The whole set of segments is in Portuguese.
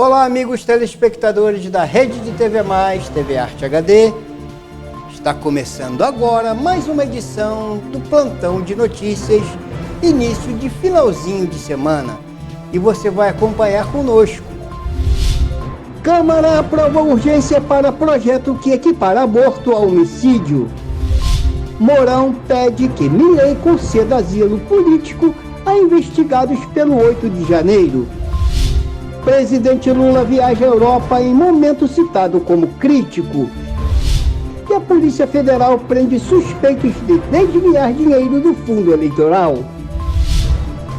Olá, amigos telespectadores da Rede de TV+, TV Arte HD. Está começando agora mais uma edição do Plantão de Notícias, início de finalzinho de semana. E você vai acompanhar conosco. Câmara aprova urgência para projeto que equipara aborto a homicídio. Mourão pede que Milei conceda asilo político a investigados pelo 8 de janeiro. Presidente Lula viaja à Europa em momento citado como crítico. E a Polícia Federal prende suspeitos de desviar dinheiro do fundo eleitoral.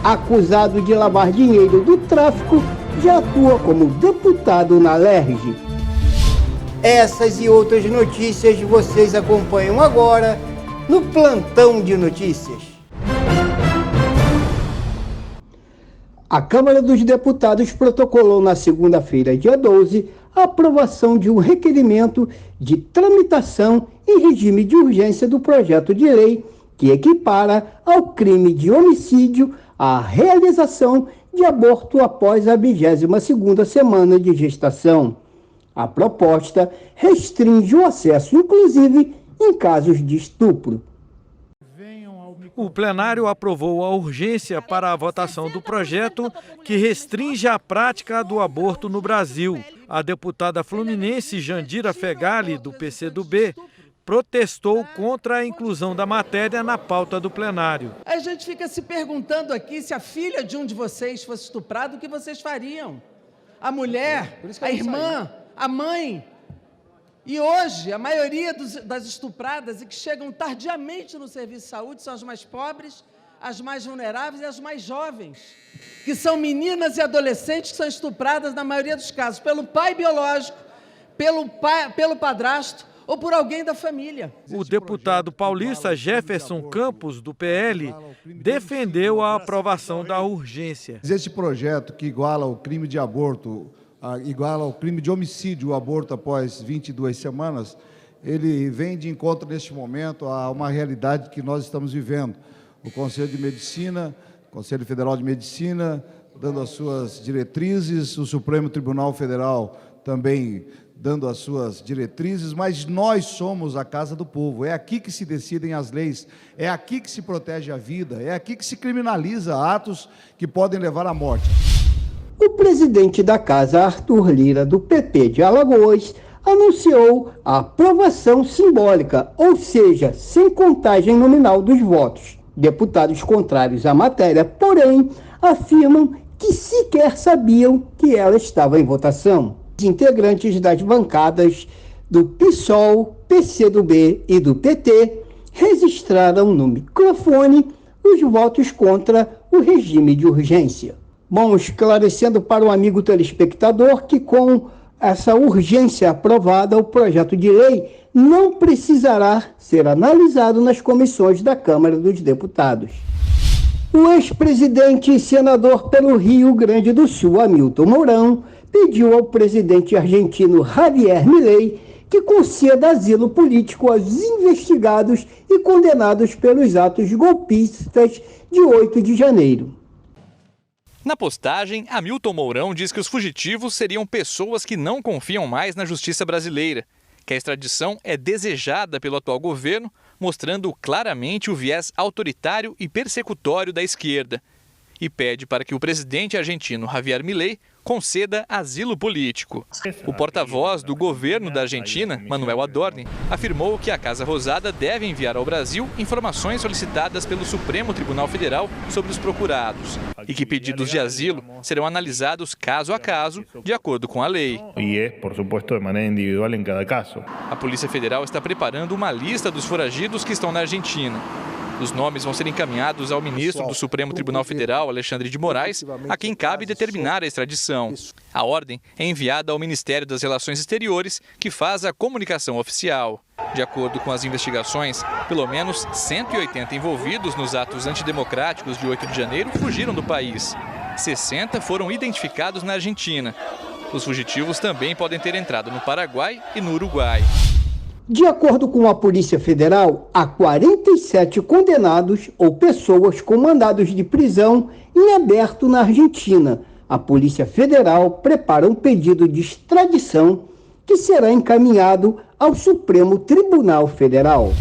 Acusado de lavar dinheiro do tráfico, já atua como deputado na LERJ. Essas e outras notícias vocês acompanham agora no Plantão de Notícias. A Câmara dos Deputados protocolou na segunda-feira, dia 12, a aprovação de um requerimento de tramitação em regime de urgência do projeto de lei que equipara ao crime de homicídio a realização de aborto após a 22ª semana de gestação. A proposta restringe o acesso, inclusive, em casos de estupro. O plenário aprovou a urgência para a votação do projeto que restringe a prática do aborto no Brasil. A deputada fluminense Jandira Fegali, do PCdoB, protestou contra a inclusão da matéria na pauta do plenário. A gente fica se perguntando aqui se a filha de um de vocês fosse estuprada, o que vocês fariam? A mulher, a irmã, a mãe. E hoje, a maioria das estupradas e que chegam tardiamente no serviço de saúde são as mais pobres, as mais vulneráveis e as mais jovens, que são meninas e adolescentes que são estupradas, na maioria dos casos, pelo pai biológico, pelo padrasto ou por alguém da família. O deputado paulista Jefferson Campos, do PL, defendeu a aprovação da urgência. Esse projeto que iguala o crime de aborto, igual ao crime de homicídio, o aborto após 22 semanas, ele vem de encontro neste momento a uma realidade que nós estamos vivendo. O Conselho de Medicina, Conselho Federal de Medicina, dando as suas diretrizes, o Supremo Tribunal Federal também dando as suas diretrizes, mas nós somos a casa do povo, é aqui que se decidem as leis, é aqui que se protege a vida, é aqui que se criminaliza atos que podem levar à morte. O presidente da Casa, Arthur Lira, do PP de Alagoas, anunciou a aprovação simbólica, ou seja, sem contagem nominal dos votos. Deputados contrários à matéria, porém, afirmam que sequer sabiam que ela estava em votação. Os integrantes das bancadas do PSOL, PCdoB e do PT registraram no microfone os votos contra o regime de urgência. Bom, esclarecendo para o amigo telespectador que com essa urgência aprovada, o projeto de lei não precisará ser analisado nas comissões da Câmara dos Deputados. O ex-presidente e senador pelo Rio Grande do Sul, Hamilton Mourão, pediu ao presidente argentino Javier Milei que conceda asilo político aos investigados e condenados pelos atos golpistas de 8 de janeiro. Na postagem, Hamilton Mourão diz que os fugitivos seriam pessoas que não confiam mais na justiça brasileira, que a extradição é desejada pelo atual governo, mostrando claramente o viés autoritário e persecutório da esquerda, e pede para que o presidente argentino Javier Milei conceda asilo político. O porta-voz do governo da Argentina, Manuel Adorni, afirmou que a Casa Rosada deve enviar ao Brasil informações solicitadas pelo Supremo Tribunal Federal sobre os procurados e que pedidos de asilo serão analisados caso a caso, de acordo com a lei. E é, por supuesto, de maneira individual em cada caso. A Polícia Federal está preparando uma lista dos foragidos que estão na Argentina. Os nomes vão ser encaminhados ao ministro do Supremo Tribunal Federal, Alexandre de Moraes, a quem cabe determinar a extradição. A ordem é enviada ao Ministério das Relações Exteriores, que faz a comunicação oficial. De acordo com as investigações, pelo menos 180 envolvidos nos atos antidemocráticos de 8 de janeiro fugiram do país. 60 foram identificados na Argentina. Os fugitivos também podem ter entrado no Paraguai e no Uruguai. De acordo com a Polícia Federal, há 47 condenados ou pessoas com mandados de prisão em aberto na Argentina, a Polícia Federal prepara um pedido de extradição que será encaminhado ao Supremo Tribunal Federal.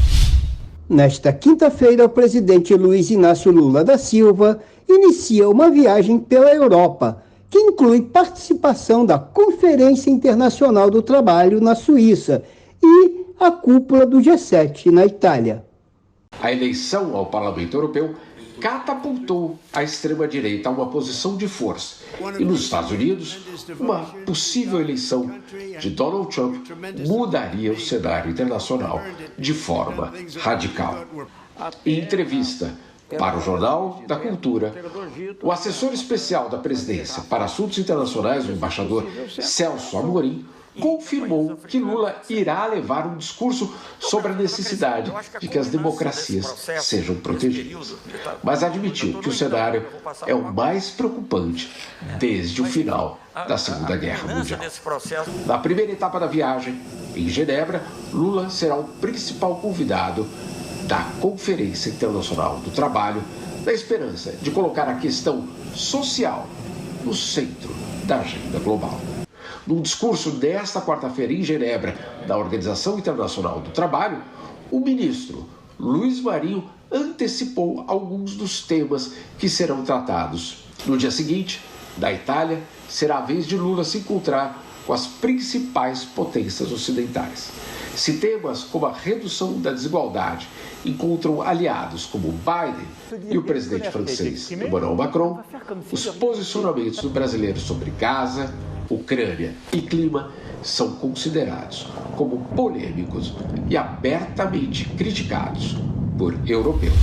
Nesta quinta-feira, o presidente Luiz Inácio Lula da Silva inicia uma viagem pela Europa, que inclui participação da Conferência Internacional do Trabalho na Suíça e a cúpula do G7 na Itália. A eleição ao Parlamento Europeu catapultou a extrema-direita a uma posição de força. E nos Estados Unidos, uma possível eleição de Donald Trump mudaria o cenário internacional de forma radical. Em entrevista para o Jornal da Cultura, o assessor especial da presidência para assuntos internacionais, o embaixador Celso Amorim, confirmou que Lula irá levar um discurso sobre a necessidade de que as democracias sejam protegidas. Mas admitiu que o cenário é o mais preocupante desde o final da Segunda Guerra Mundial. Na primeira etapa da viagem, em Genebra, Lula será o principal convidado da Conferência Internacional do Trabalho, na esperança de colocar a questão social no centro da agenda global. Num discurso desta quarta-feira em Genebra, da Organização Internacional do Trabalho, o ministro Luiz Marinho antecipou alguns dos temas que serão tratados. No dia seguinte, na Itália, será a vez de Lula se encontrar com as principais potências ocidentais. Se temas como a redução da desigualdade encontram aliados como Biden e o presidente francês Emmanuel Macron, os posicionamentos do brasileiro sobre Gaza, Ucrânia e clima são considerados como polêmicos e abertamente criticados por europeus.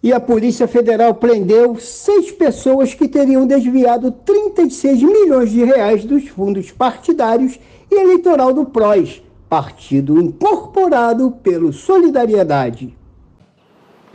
E a Polícia Federal prendeu 6 pessoas que teriam desviado 36 milhões de reais dos fundos partidários e eleitoral do PROS, partido incorporado pelo Solidariedade.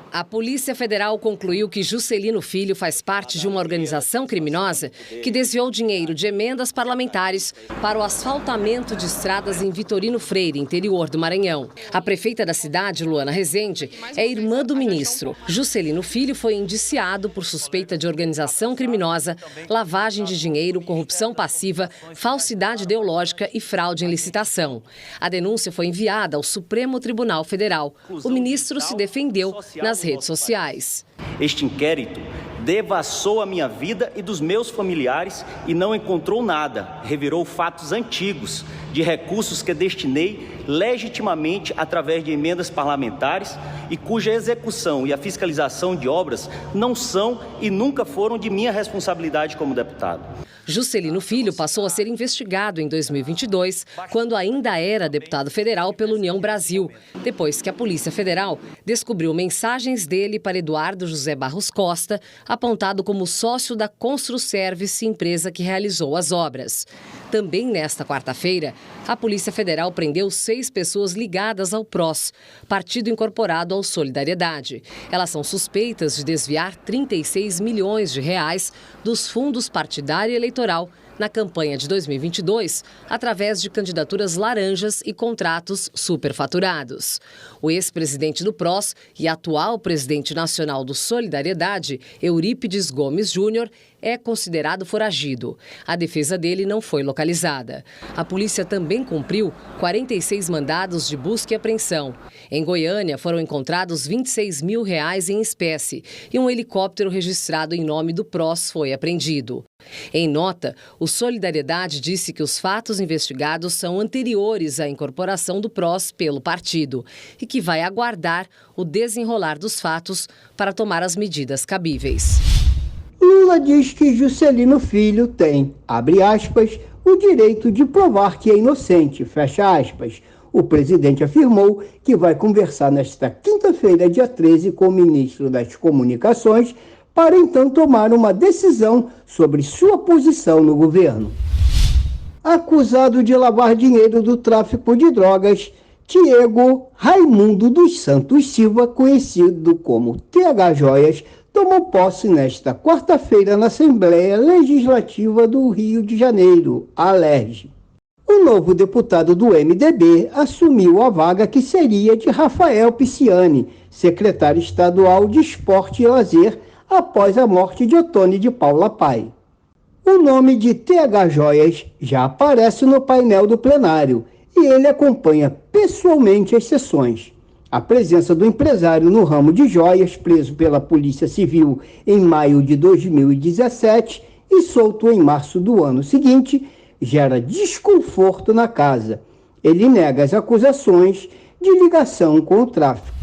A Polícia Federal concluiu que Juscelino Filho faz parte de uma organização criminosa que desviou dinheiro de emendas parlamentares para o asfaltamento de estradas em Vitorino Freire, interior do Maranhão. A prefeita da cidade, Luana Rezende, é irmã do ministro. Juscelino Filho foi indiciado por suspeita de organização criminosa, lavagem de dinheiro, corrupção passiva, falsidade ideológica e fraude em licitação. A denúncia foi enviada ao Supremo Tribunal Federal. O ministro se defendeu nas redes sociais. Este inquérito devassou a minha vida e dos meus familiares e não encontrou nada. Revirou fatos antigos de recursos que destinei legitimamente através de emendas parlamentares e cuja execução e a fiscalização de obras não são e nunca foram de minha responsabilidade como deputado. Juscelino Filho passou a ser investigado em 2022, quando ainda era deputado federal pela União Brasil, depois que a Polícia Federal descobriu mensagens dele para Eduardo José Barros Costa, apontado como sócio da Construservice, empresa que realizou as obras. Também nesta quarta-feira, a Polícia Federal prendeu 6 pessoas ligadas ao PROS, partido incorporado ao Solidariedade. Elas são suspeitas de desviar 36 milhões de reais dos fundos partidário e eleitoral na campanha de 2022, através de candidaturas laranjas e contratos superfaturados. O ex-presidente do PROS e atual presidente nacional do Solidariedade, Eurípides Gomes Júnior, é considerado foragido. A defesa dele não foi localizada. A polícia também cumpriu 46 mandados de busca e apreensão. Em Goiânia, foram encontrados 26 mil reais em espécie e um helicóptero registrado em nome do PROS foi apreendido. Em nota, o Solidariedade disse que os fatos investigados são anteriores à incorporação do PROS pelo partido e que vai aguardar o desenrolar dos fatos para tomar as medidas cabíveis. Lula diz que Juscelino Filho tem, abre aspas, o direito de provar que é inocente, fecha aspas. O presidente afirmou que vai conversar nesta quinta-feira, dia 13, com o ministro das Comunicações, para então tomar uma decisão sobre sua posição no governo. Acusado de lavar dinheiro do tráfico de drogas, Diego Raimundo dos Santos Silva, conhecido como TH Joias, tomou posse nesta quarta-feira na Assembleia Legislativa do Rio de Janeiro, a ALERJ. O novo deputado do MDB assumiu a vaga que seria de Rafael Pisciani, secretário estadual de Esporte e Lazer, após a morte de Otônio de Paula Pai. O nome de TH Joias já aparece no painel do plenário e ele acompanha pessoalmente as sessões. A presença do empresário no ramo de joias, preso pela Polícia Civil em maio de 2017 e solto em março do ano seguinte, gera desconforto na casa. Ele nega as acusações de ligação com o tráfico.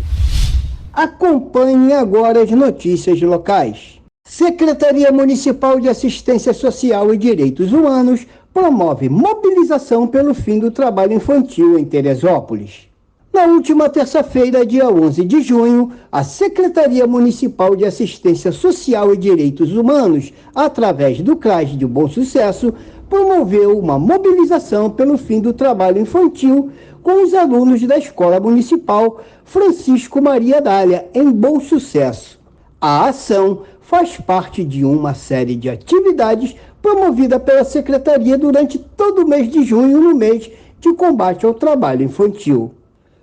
Acompanhe agora as notícias locais. Secretaria Municipal de Assistência Social e Direitos Humanos promove mobilização pelo fim do trabalho infantil em Teresópolis. Na última terça-feira, dia 11 de junho, a Secretaria Municipal de Assistência Social e Direitos Humanos, através do CRAS de Bom Sucesso, promoveu uma mobilização pelo fim do trabalho infantil com os alunos da Escola Municipal Francisco Maria Dália, em Bom Sucesso. A ação faz parte de uma série de atividades promovida pela Secretaria durante todo o mês de junho, no mês de combate ao trabalho infantil.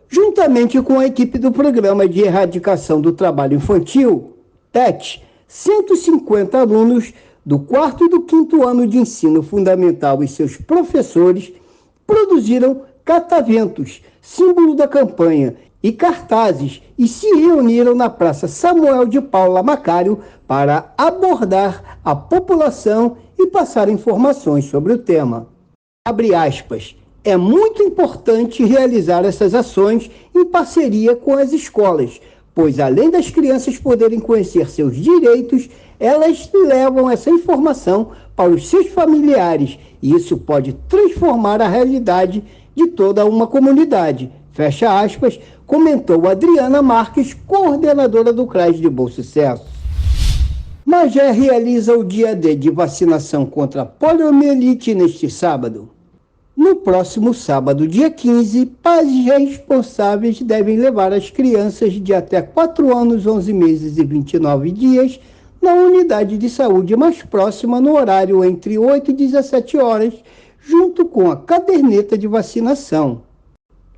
Juntamente com a equipe do Programa de Erradicação do Trabalho Infantil, PET, 150 alunos do 4º e do 5º ano de ensino fundamental e seus professores produziram cataventos, símbolo da campanha, e cartazes, e se reuniram na Praça Samuel de Paula Macário para abordar a população e passar informações sobre o tema. Abre aspas. É muito importante realizar essas ações em parceria com as escolas, pois além das crianças poderem conhecer seus direitos, elas levam essa informação para os seus familiares e isso pode transformar a realidade de toda uma comunidade. Fecha aspas, comentou Adriana Marques, coordenadora do CRAS de Bom Sucesso. Magé realiza o dia D de vacinação contra a poliomielite neste sábado. No próximo sábado, dia 15, pais responsáveis devem levar as crianças de até 4 anos, 11 meses e 29 dias na unidade de saúde mais próxima no horário entre 8 e 17 horas, junto com a caderneta de vacinação.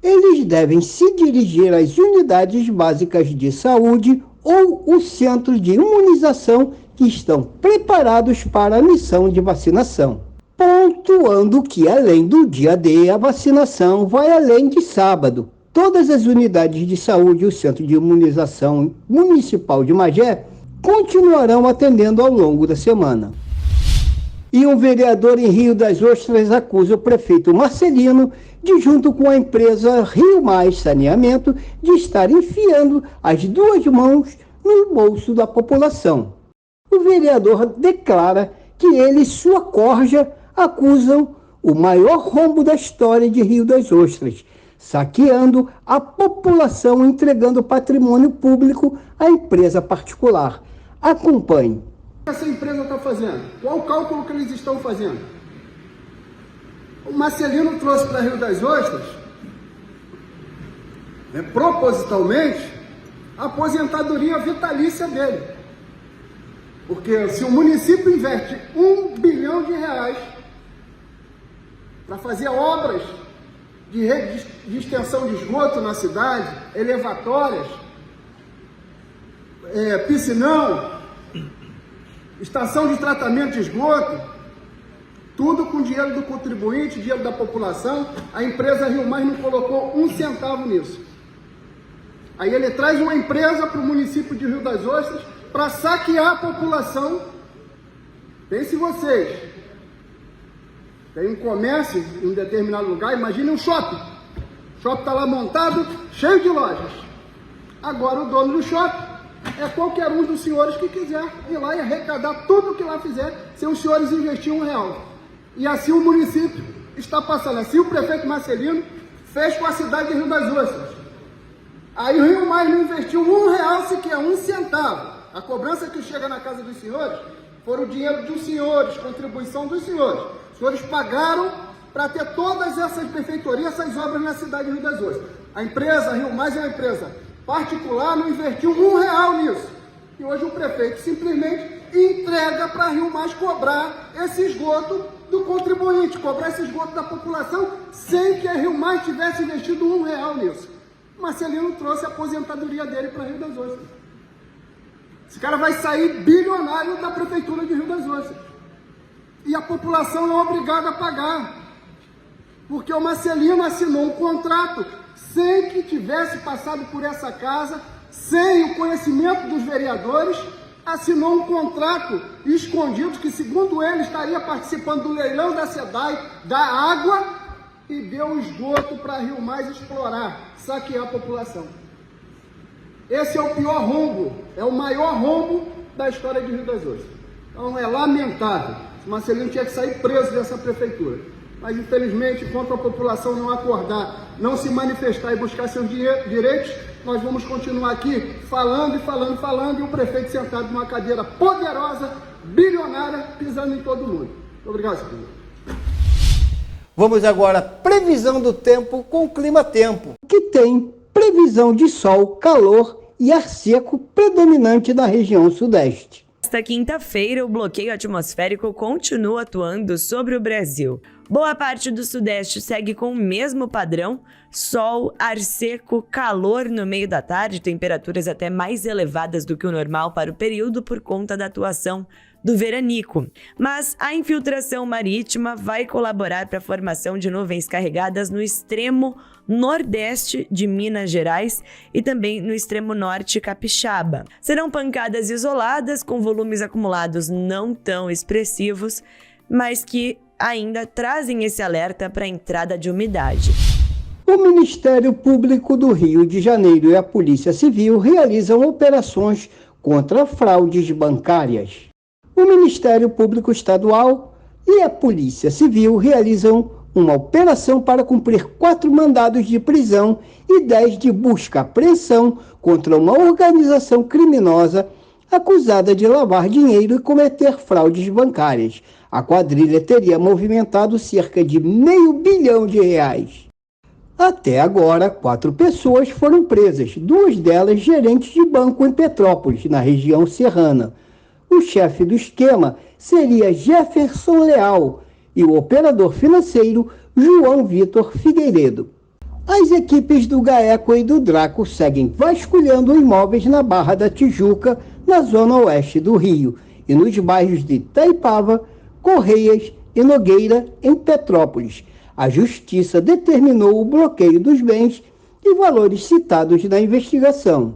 Eles devem se dirigir às unidades básicas de saúde ou o centro de imunização que estão preparados para a missão de vacinação. Pontuando que, além do dia D, a vacinação vai além de sábado. Todas as unidades de saúde e o Centro de Imunização Municipal de Magé continuarão atendendo ao longo da semana. E um vereador em Rio das Ostras acusa o prefeito Marcelino de, junto com a empresa Rio Mais Saneamento, de estar enfiando as duas mãos no bolso da população. O vereador declara que ele e sua corja acusam o maior rombo da história de Rio das Ostras, saqueando a população e entregando patrimônio público à empresa particular. Acompanhe. O que essa empresa está fazendo? Qual o cálculo que eles estão fazendo? O Marcelino trouxe para Rio das Ostras, propositalmente, a aposentadoria vitalícia dele. Porque se o município investe R$1 bilhão para fazer obras de extensão de esgoto na cidade, elevatórias, piscinão, estação de tratamento de esgoto, tudo com dinheiro do contribuinte, dinheiro da população, a empresa Rio Mais não colocou um centavo nisso. Aí ele traz uma empresa para o município de Rio das Ostras para saquear a população. Pense vocês, tem um comércio em um determinado lugar, imagine um shopping. O shopping está lá montado, cheio de lojas. Agora o dono do shopping é qualquer um dos senhores que quiser ir lá e arrecadar tudo que lá fizer, sem os senhores investir R$1. E assim o município está passando. Assim o prefeito Marcelino fez com a cidade de Rio das Ostras. Aí o Rio Mais não investiu R$1 sequer, um centavo. A cobrança que chega na casa dos senhores foram o dinheiro dos senhores, contribuição dos senhores. Os senhores pagaram para ter todas essas benfeitorias, essas obras na cidade de Rio das Ostras. A empresa Rio Mais é uma empresa particular, não investiu R$1 nisso. E hoje o prefeito simplesmente entrega para Rio Mais cobrar esse esgoto do contribuinte, cobrar esse esgoto da população, sem que a Rio Mais tivesse investido R$1 nisso. Marcelino trouxe a aposentadoria dele para Rio das Ostras. Esse cara vai sair bilionário da prefeitura de Rio das Ostras. E a população é obrigada a pagar. Porque o Marcelino assinou um contrato sem que tivesse passado por essa casa, sem o conhecimento dos vereadores, assinou um contrato escondido que, segundo ele, estaria participando do leilão da SEDAI, da água, e deu o esgoto para Rio Mais explorar, saquear a população. Esse é o pior rombo, é o maior rombo da história de Rio das Ostras. Então é lamentável. O Marcelino tinha que sair preso dessa prefeitura. Mas, infelizmente, enquanto a população não acordar, não se manifestar e buscar seus direitos, nós vamos continuar aqui falando, e o prefeito sentado numa cadeira poderosa, bilionária, pisando em todo mundo. Muito obrigado, senhor presidente. Vamos agora à previsão do tempo com o Clima Tempo, que tem previsão de sol, calor e ar seco predominante na região sudeste. Esta quinta-feira, o bloqueio atmosférico continua atuando sobre o Brasil. Boa parte do sudeste segue com o mesmo padrão: sol, ar seco, calor no meio da tarde, temperaturas até mais elevadas do que o normal para o período por conta da atuação do veranico. Mas a infiltração marítima vai colaborar para a formação de nuvens carregadas no extremo nordeste de Minas Gerais e também no extremo norte capixaba. Serão pancadas isoladas com volumes acumulados não tão expressivos, mas que ainda trazem esse alerta para a entrada de umidade. O Ministério Público do Rio de Janeiro e a Polícia Civil realizam operações contra fraudes bancárias. O Ministério Público Estadual e a Polícia Civil realizam uma operação para cumprir 4 mandados de prisão e 10 de busca-apreensão contra uma organização criminosa acusada de lavar dinheiro e cometer fraudes bancárias. A quadrilha teria movimentado cerca de R$500 bilhão. Até agora, 4 pessoas foram presas, 2 delas gerentes de banco em Petrópolis, na região serrana. O chefe do esquema seria Jefferson Leal e o operador financeiro João Vitor Figueiredo. As equipes do GAECO e do DRACO seguem vasculhando imóveis na Barra da Tijuca, na zona oeste do Rio, e nos bairros de Itaipava, Correias e Nogueira, em Petrópolis. A Justiça determinou o bloqueio dos bens e valores citados na investigação.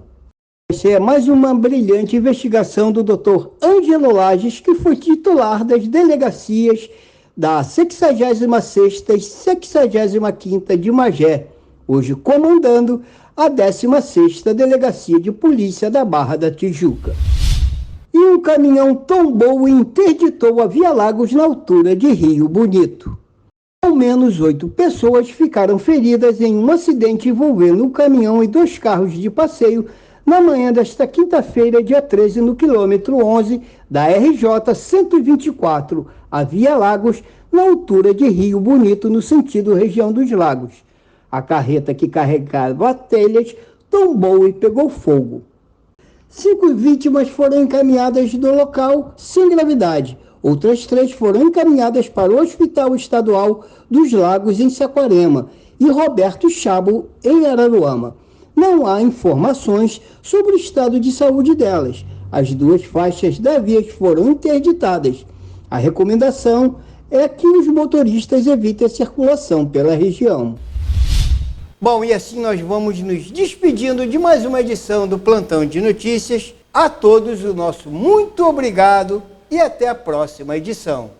Essa é mais uma brilhante investigação do Dr. Ângelo Lages, que foi titular das delegacias da 66ª e 65ª de Magé, hoje comandando a 16ª Delegacia de Polícia da Barra da Tijuca. E um caminhão tombou e interditou a Via Lagos na altura de Rio Bonito. Ao menos 8 pessoas ficaram feridas em um acidente envolvendo um caminhão e 2 carros de passeio na manhã desta quinta-feira, dia 13, no quilômetro 11 da RJ 124, a Via Lagos, na altura de Rio Bonito, no sentido região dos Lagos. A carreta que carregava telhas tombou e pegou fogo. 5 vítimas foram encaminhadas do local sem gravidade. Outras 3 foram encaminhadas para o Hospital Estadual dos Lagos, em Saquarema, e Roberto Chabo, em Araruama. Não há informações sobre o estado de saúde delas. As 2 faixas da via foram interditadas. A recomendação é que os motoristas evitem a circulação pela região. Bom, e assim nós vamos nos despedindo de mais uma edição do Plantão de Notícias. A todos o nosso muito obrigado e até a próxima edição.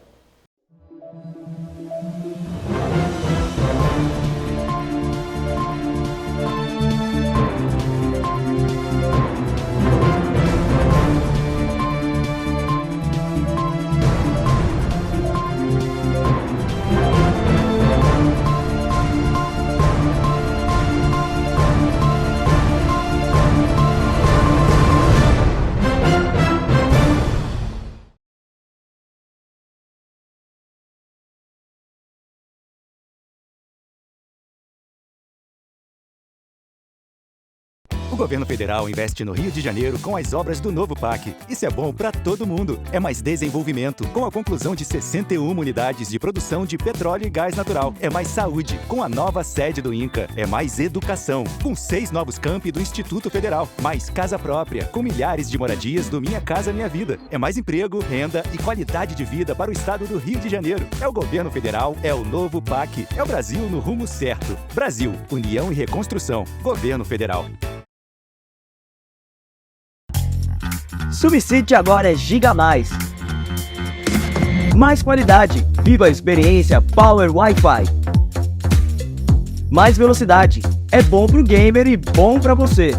governo federal investe no Rio de Janeiro com as obras do novo PAC. Isso é bom para todo mundo. É mais desenvolvimento, com a conclusão de 61 unidades de produção de petróleo e gás natural. É mais saúde, com a nova sede do INCA. É mais educação, com 6 novos campi do Instituto Federal. Mais casa própria, com milhares de moradias do Minha Casa Minha Vida. É mais emprego, renda e qualidade de vida para o estado do Rio de Janeiro. É o governo federal, é o novo PAC. É o Brasil no rumo certo. Brasil, União e Reconstrução. Governo Federal. SubSity agora é Giga+. Mais qualidade. Viva a experiência Power Wi-Fi. Mais velocidade. É bom pro gamer e bom pra você.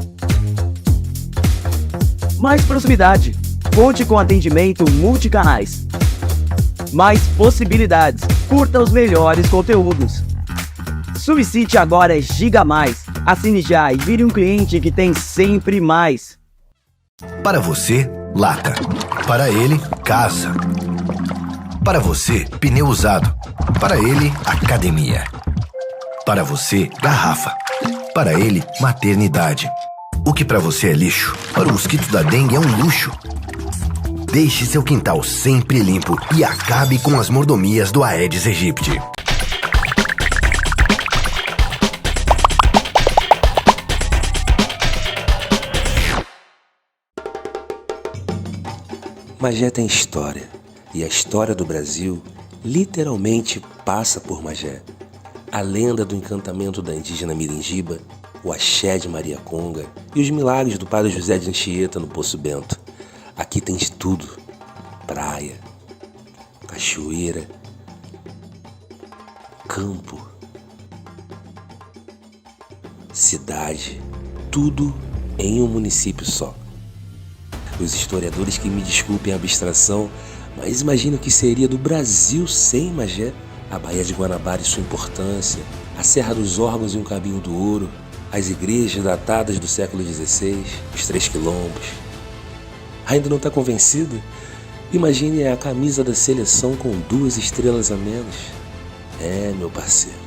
Mais proximidade. Conte com atendimento multicanais. Mais possibilidades. Curta os melhores conteúdos. SubSity agora é Giga+. Assine já e vire um cliente que tem sempre mais. Para você, lata. Para ele, casa. Para você, pneu usado. Para ele, academia. Para você, garrafa. Para ele, maternidade. O que para você é lixo, para o mosquito da dengue é um luxo. Deixe seu quintal sempre limpo e acabe com as mordomias do Aedes aegypti. Magé tem história, e a história do Brasil literalmente passa por Magé. A lenda do encantamento da indígena Miringiba, o axé de Maria Conga e os milagres do padre José de Anchieta no Poço Bento. Aqui tem de tudo: praia, cachoeira, campo, cidade, tudo em um município só. Os historiadores que me desculpem a abstração, mas imagino o que seria do Brasil sem Magé. A Baía de Guanabara e sua importância, a Serra dos Órgãos e um Caminho do Ouro, as igrejas datadas do século XVI, os 3 quilombos. Ainda não está convencido? Imagine a camisa da seleção com 2 estrelas a menos. É, meu parceiro,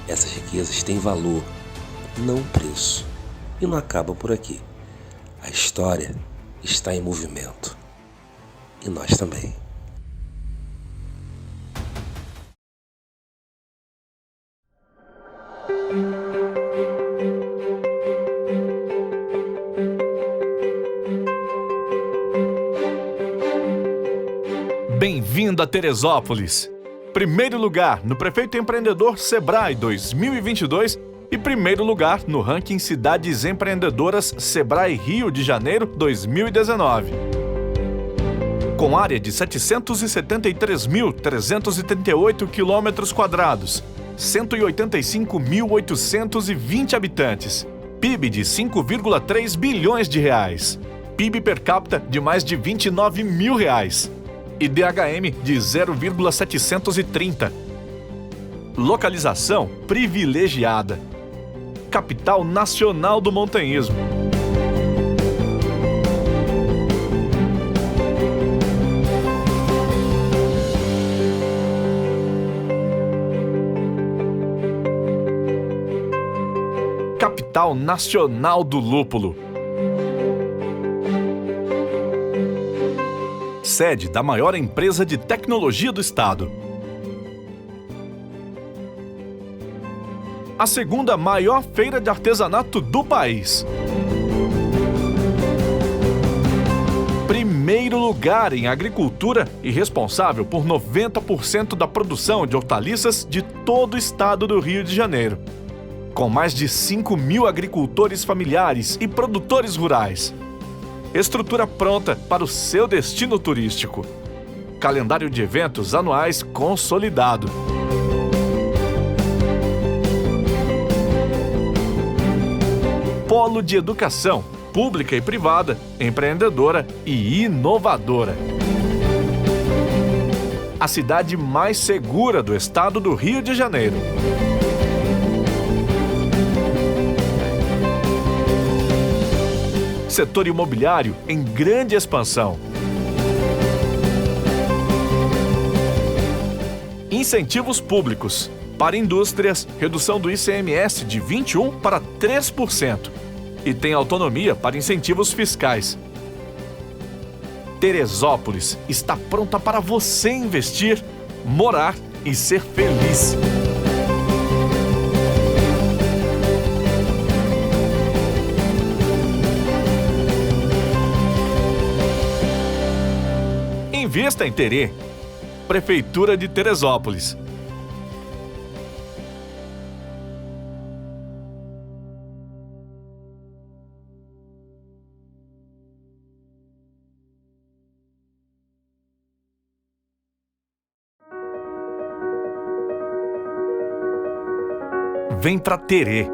essas riquezas têm valor, não preço. E não acaba por aqui. A história está em movimento. E nós também. Bem-vindo a Teresópolis! Primeiro lugar no Prefeito Empreendedor Sebrae 2022 e primeiro lugar no ranking Cidades Empreendedoras Sebrae Rio de Janeiro 2019. Com área de 773.338 km², 185.820 habitantes, PIB de 5,3 bilhões de reais, PIB per capita de mais de 29 mil reais, IDHM de 0,730. Localização privilegiada. Capital nacional do montanhismo. Capital nacional do lúpulo. Sede da maior empresa de tecnologia do estado. A segunda maior feira de artesanato do país. Primeiro lugar em agricultura e responsável por 90% da produção de hortaliças de todo o estado do Rio de Janeiro. Com mais de 5.000 agricultores familiares e produtores rurais. Estrutura pronta para o seu destino turístico. Calendário de eventos anuais consolidado. Polo de educação, pública e privada, empreendedora e inovadora. A cidade mais segura do estado do Rio de Janeiro. Setor imobiliário em grande expansão. Incentivos públicos. Para indústrias, redução do ICMS de 21% para 3%. e tem autonomia para incentivos fiscais. Teresópolis está pronta para você investir, morar e ser feliz. Invista em Terê, Prefeitura de Teresópolis. Vem pra Terê.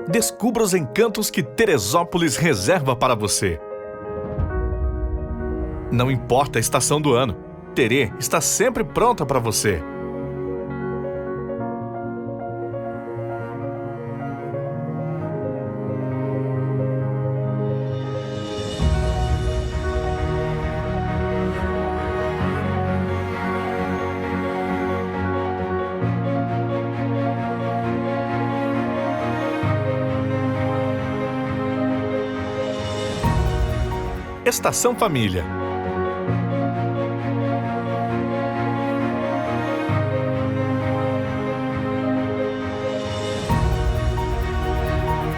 Descubra os encantos que Teresópolis reserva para você. Não importa a estação do ano, Terê está sempre pronta para você. Estação Família.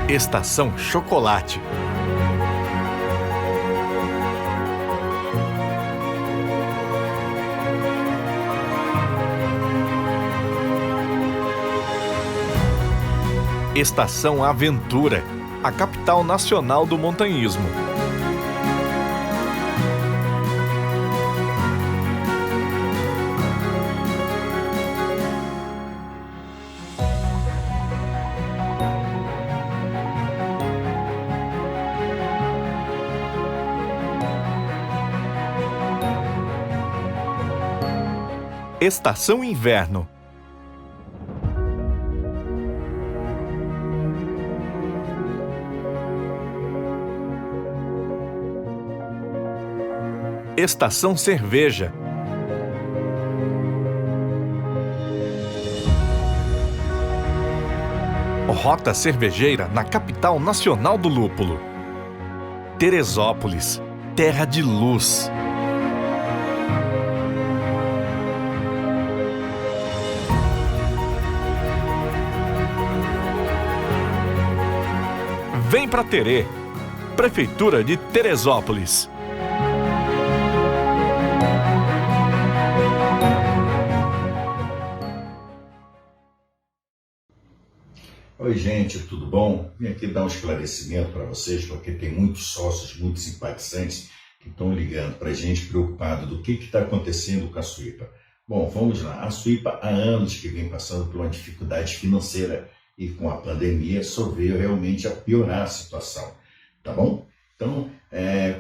Estação Chocolate. Estação Aventura, a capital nacional do montanhismo. Estação Inverno. Estação Cerveja. Rota cervejeira na capital nacional do lúpulo. Teresópolis, terra de luz. Vem pra Terê, Prefeitura de Teresópolis. Oi, gente, tudo bom? Vim aqui dar um esclarecimento para vocês, porque tem muitos sócios, muitos simpatizantes que estão ligando para a gente preocupados do que está acontecendo com a Suípa. Bom, vamos lá. A Suípa há anos que vem passando por uma dificuldade financeira e com a pandemia só veio realmente a piorar a situação, tá bom? Então,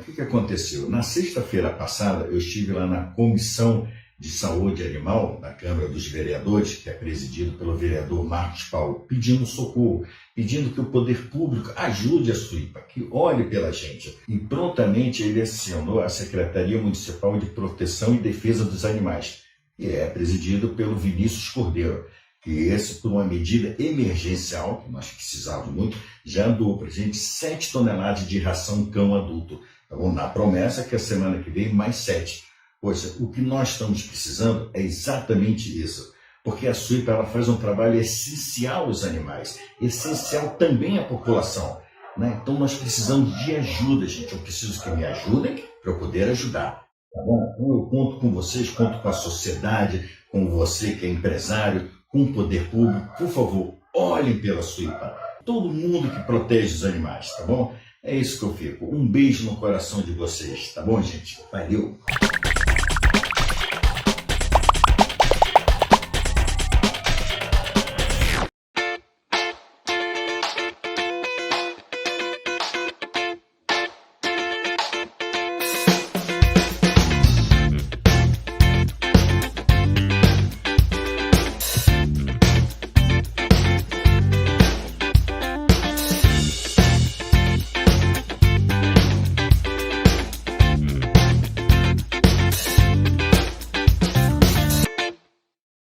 o que aconteceu? Na sexta-feira passada, eu estive lá na Comissão de Saúde Animal da Câmara dos Vereadores, que é presidido pelo vereador Marcos Paulo, pedindo socorro, pedindo que o poder público ajude a Suípa, que olhe pela gente. E prontamente ele acionou a Secretaria Municipal de Proteção e Defesa dos Animais, que é presidido pelo Vinícius Cordeiro, que esse, por uma medida emergencial, que nós precisávamos muito, já doou para a gente 7 toneladas de ração cão adulto. Então, na promessa que a semana que vem mais 7. Poxa, o que nós estamos precisando é exatamente isso, porque a Suípa ela faz um trabalho essencial aos animais, essencial também à população, né? Então nós precisamos de ajuda, gente. Eu preciso que me ajudem para eu poder ajudar. Tá bom? Então eu conto com vocês, conto com a sociedade, com você que é empresário, com o poder público. Por favor, olhem pela Suípa. Todo mundo que protege os animais, tá bom? É isso que eu fico. Um beijo no coração de vocês, tá bom, gente? Valeu!